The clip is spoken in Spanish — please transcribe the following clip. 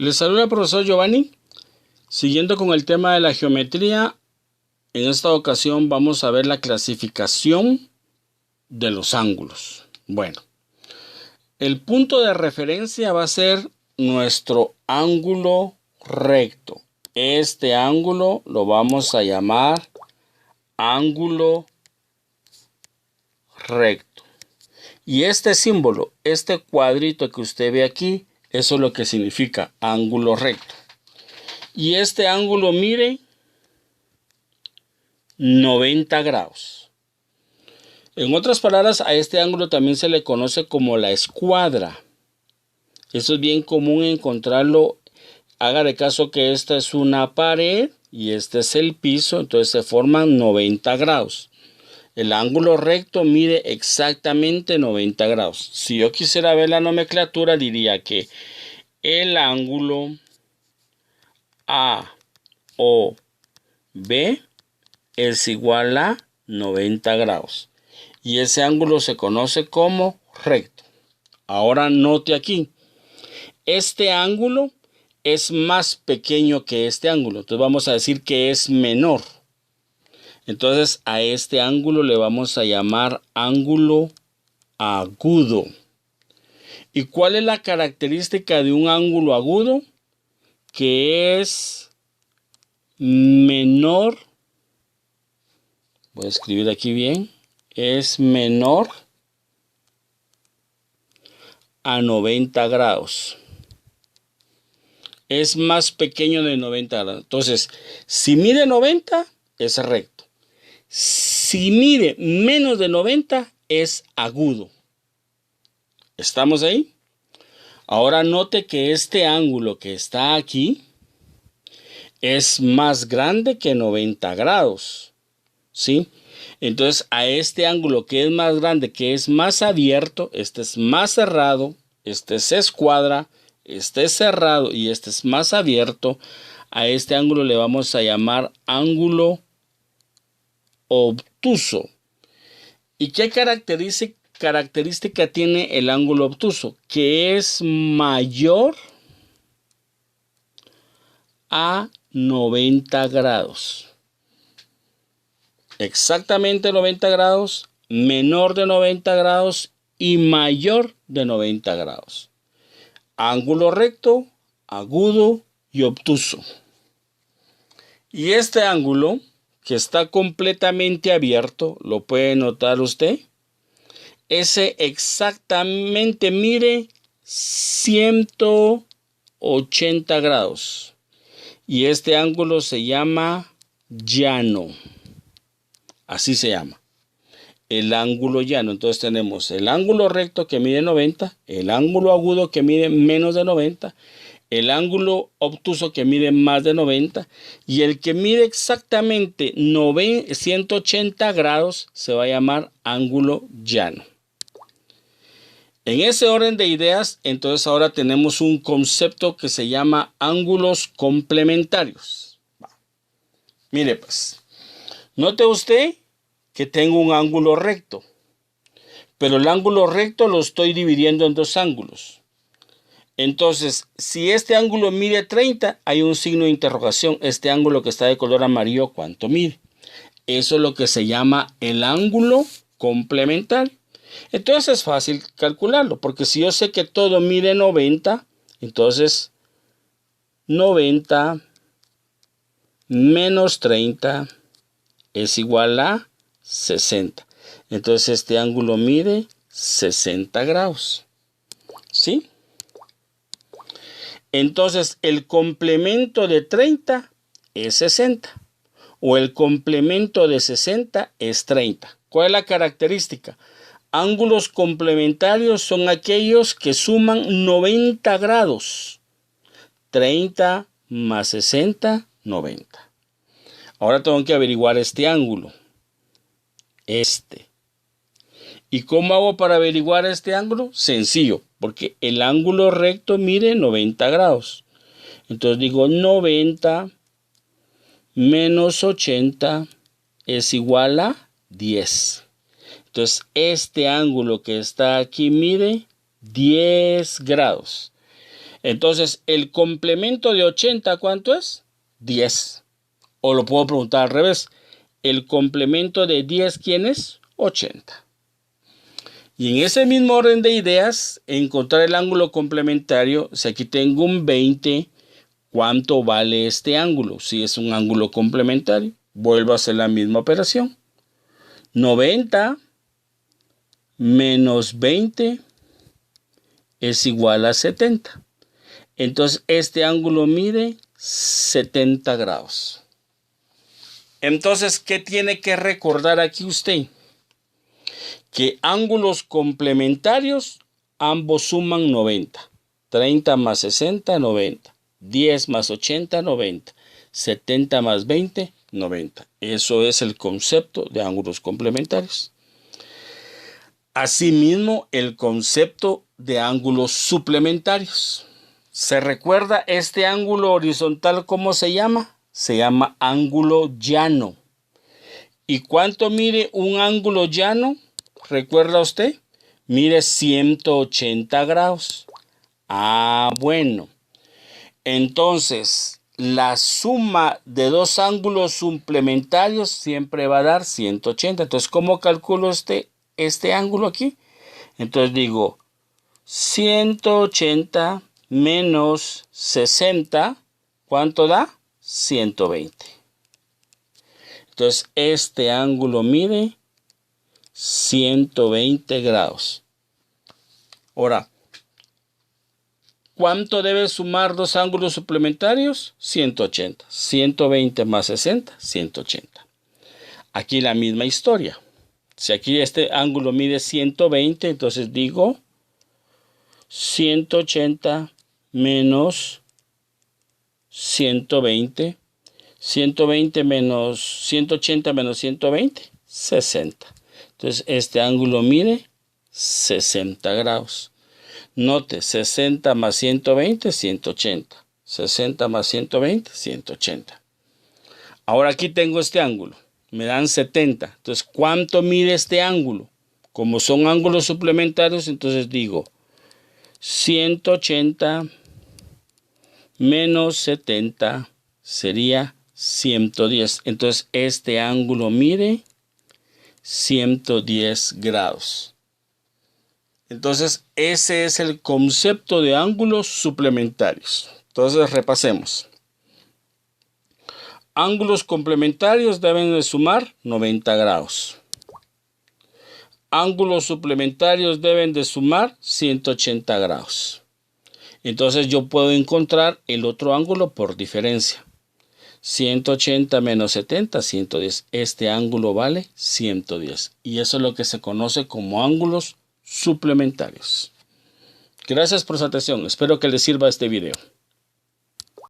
Les saluda el profesor Giovanni. Siguiendo con el tema de la geometría, en esta ocasión vamos a ver la clasificación de los ángulos. Bueno, el punto de referencia va a ser nuestro ángulo recto. Este ángulo lo vamos a llamar ángulo recto. Y este símbolo, este cuadrito que usted ve aquí, eso es lo que significa ángulo recto. Y este ángulo mide 90 grados. En otras palabras, a este ángulo también se le conoce como la escuadra. Eso es bien común encontrarlo. Haga de caso que esta es una pared y este es el piso, entonces se forman 90 grados. El ángulo recto mide exactamente 90 grados. Si yo quisiera ver la nomenclatura, diría que el ángulo AOB es igual a 90 grados. Y ese ángulo se conoce como recto. Ahora note aquí. Este ángulo es más pequeño que este ángulo. Entonces vamos a decir que es menor. Entonces a este ángulo le vamos a llamar ángulo agudo. ¿Y cuál es la característica de un ángulo agudo? Que es menor. Voy a escribir aquí bien. Es menor a 90 grados. Es más pequeño de 90 grados. Entonces, si mide 90, es recto. Si mide menos de 90, es agudo. ¿Estamos ahí? Ahora note que este ángulo que está aquí es más grande que 90 grados. ¿Sí? Entonces, a este ángulo que es más grande, que es más abierto, este es más cerrado, este es escuadra, este es cerrado y este es más abierto, a este ángulo le vamos a llamar ángulo obtuso. ¿Y qué característica tiene el ángulo obtuso? Que es mayor a 90 grados. Exactamente 90 grados, menor de 90 grados y mayor de 90 grados. Ángulo recto, agudo y obtuso. Y este ángulo, que está completamente abierto, ¿lo puede notar usted? Ese exactamente mide 180 grados. Y este ángulo se llama llano. Así se llama. El ángulo llano. Entonces tenemos el ángulo recto que mide 90, el ángulo agudo que mide menos de 90, el ángulo obtuso que mide más de 90 y el que mide exactamente 180 grados se va a llamar ángulo llano. En ese orden de ideas, entonces ahora tenemos un concepto que se llama ángulos complementarios. Mire pues, note usted que tengo un ángulo recto, pero el ángulo recto lo estoy dividiendo en dos ángulos. Entonces, si este ángulo mide 30, hay un signo de interrogación. Este ángulo que está de color amarillo, ¿cuánto mide? Eso es lo que se llama el ángulo complementario. Entonces es fácil calcularlo, porque si yo sé que todo mide 90, entonces 90 menos 30 es igual a 60. Entonces este ángulo mide 60 grados. ¿Sí? Entonces el complemento de 30 es 60. O el complemento de 60 es 30. ¿Cuál es la característica? Ángulos complementarios son aquellos que suman 90 grados. 30 más 60, 90. Ahora tengo que averiguar este ángulo. ¿Y cómo hago para averiguar este ángulo? Sencillo, porque el ángulo recto mide 90 grados. Entonces digo 90 menos 80 es igual a 10. Entonces este ángulo que está aquí mide 10 grados. Entonces, el complemento de 80, ¿cuánto es? 10. O lo puedo preguntar al revés. El complemento de 10, ¿quién es? 80. Y en ese mismo orden de ideas, encontrar el ángulo complementario. Si aquí tengo un 20, ¿cuánto vale este ángulo? Si es un ángulo complementario, vuelvo a hacer la misma operación. 90 menos 20 es igual a 70. Entonces, este ángulo mide 70 grados. Entonces, ¿qué tiene que recordar aquí usted? Que ángulos complementarios, ambos suman 90. 30 más 60, 90. 10 más 80, 90. 70 más 20, 90. Eso es el concepto de ángulos complementarios. Asimismo, el concepto de ángulos suplementarios. ¿Se recuerda este ángulo horizontal cómo se llama? Se llama ángulo llano. ¿Y cuánto mide un ángulo llano? ¿Recuerda usted? Mide 180 grados. Bueno. Entonces, la suma de dos ángulos suplementarios siempre va a dar 180. Entonces, ¿cómo calculo este ángulo aquí? Entonces digo 180 menos 60, ¿cuánto da? 120. Entonces, este ángulo mide 120 grados. Ahora, ¿cuánto debe sumar dos ángulos suplementarios? 180. 120 más 60, 180. Aquí la misma historia. Si aquí este ángulo mide 120, entonces digo 180 menos 120. 120 menos 180 menos 120, 60. Entonces, este ángulo mide 60 grados. Note, 60 más 120, 180. 60 más 120, 180. Ahora aquí tengo este ángulo. Me dan 70. Entonces, ¿cuánto mide este ángulo? Como son ángulos suplementarios, entonces digo 180 menos 70 sería 110. Entonces, este ángulo mide 110 grados. Entonces, ese es el concepto de ángulos suplementarios. Entonces, repasemos. Ángulos complementarios deben de sumar 90 grados. Ángulos suplementarios deben de sumar 180 grados. Entonces, yo puedo encontrar el otro ángulo por diferencia. 180 menos 70, 110. Este ángulo vale 110. Y eso es lo que se conoce como ángulos suplementarios. Gracias por su atención. Espero que les sirva este video.